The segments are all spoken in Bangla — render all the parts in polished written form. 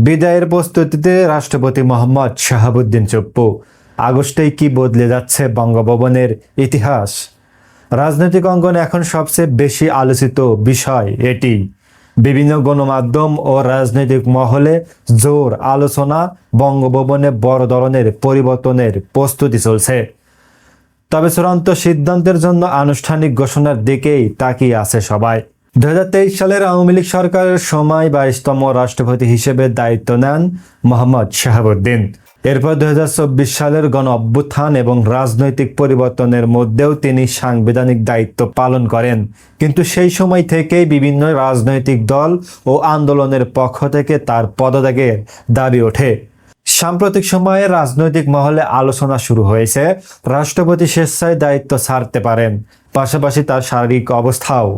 বিদায়ের প্রস্তুতিতে রাষ্ট্রপতি মোহাম্মদ শাহাবুদ্দিন চুপ্পু। আগস্টেই কি বদলে যাচ্ছে বঙ্গভবনের ইতিহাস? রাজনৈতিক অঙ্গনে এখন সবচেয়ে বেশি আলোচিত বিষয় এটি। বিভিন্ন গণমাধ্যম ও রাজনৈতিক মহলে জোর আলোচনা, বঙ্গভবনে বড় ধরনের পরিবর্তনের প্রস্তুতি চলছে। তবে চূড়ান্ত সিদ্ধান্তের জন্য আনুষ্ঠানিক ঘোষণার দিকেই তাকিয়ে আছে সবাই। 2023 সালের আওয়ামী লীগ সরকারের সময় 22তম রাষ্ট্রপতি হিসেবে দায়িত্ব নেন মোহাম্মদ শাহাবুদ্দিন। এরপর 2024 সালের গণ অভ্যুত্থান এবং রাজনৈতিক পরিবর্তনের মধ্যেও তিনি সাংবিধানিক দায়িত্ব পালন করেন। কিন্তু সেই সময় থেকেই বিভিন্ন রাজনৈতিক দল ও আন্দোলনের পক্ষ থেকে তার পদত্যাগের দাবি ওঠে। সাম্প্রতিক সময়ে রাজনৈতিক মহলে আলোচনা শুরু হয়েছে, রাষ্ট্রপতি স্বেচ্ছায় দায়িত্ব ছাড়তে পারেন, পাশাপাশি তার শারীরিক অবস্থাও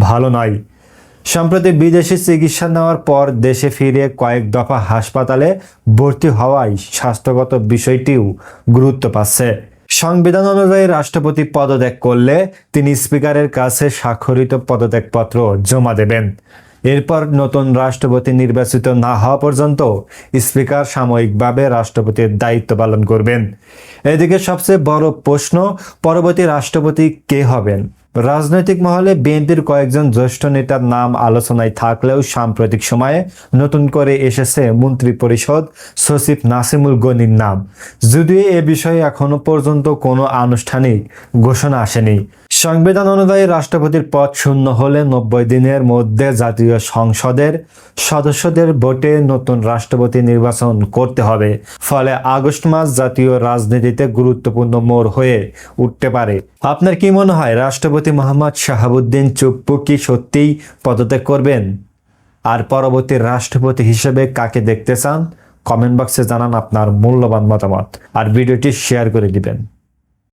ভালো নয়। সম্প্রতি বিদেশে চিকিৎসা নেওয়ার পর দেশে ফিরে কয়েক দফা হাসপাতালে ভর্তি হওয়ায় স্বাস্থ্যগত বিষয়টিও গুরুত্ব পাচ্ছে। সংবিধান অনুযায়ী রাষ্ট্রপতি পদত্যাগ করলে তিনি স্পিকারের কাছে স্বাক্ষরিত পদত্যাগপত্র জমা দেবেন। এরপর নতুন রাষ্ট্রপতি নির্বাচিত না হওয়া পর্যন্ত স্পিকার সাময়িকভাবে রাষ্ট্রপতির দায়িত্ব পালন করবেন। এদিকে সবচেয়ে বড় প্রশ্ন, পরবর্তী রাষ্ট্রপতি কে হবেন? রাজনৈতিক মহলে বিএনপির কয়েকজন জ্যেষ্ঠ নেতার নাম আলোচনায় থাকলেও সাম্প্রতিক সময়ে নতুন করে এসেছে মন্ত্রী পরিষদ সচিব নাসিমুল গনির নাম। যদিও এ বিষয়ে এখনো পর্যন্ত কোনো আনুষ্ঠানিক ঘোষণা আসেনি। সংবিধান অনুযায়ী রাষ্ট্রপতির পদ শূন্য হলে 90 দিনের মধ্যে জাতীয় সংসদের সদস্যদের ভোটে নতুন রাষ্ট্রপতি নির্বাচন করতে হবে। ফলে আগস্ট মাস জাতীয় রাজনীতিতে গুরুত্বপূর্ণ মোড় হয়ে উঠতে পারে। আপনার কি মনে হয়, রাষ্ট্রপতি মোহাম্মদ শাহাবুদ্দিন চুপ্পু কি সত্যিই পদত্যাগ করবেন? আর পরবর্তী রাষ্ট্রপতি হিসেবে কাকে দেখতে চান? কমেন্ট বক্সে জানান আপনার মূল্যবান মতামত আর ভিডিওটি শেয়ার করে দিবেন।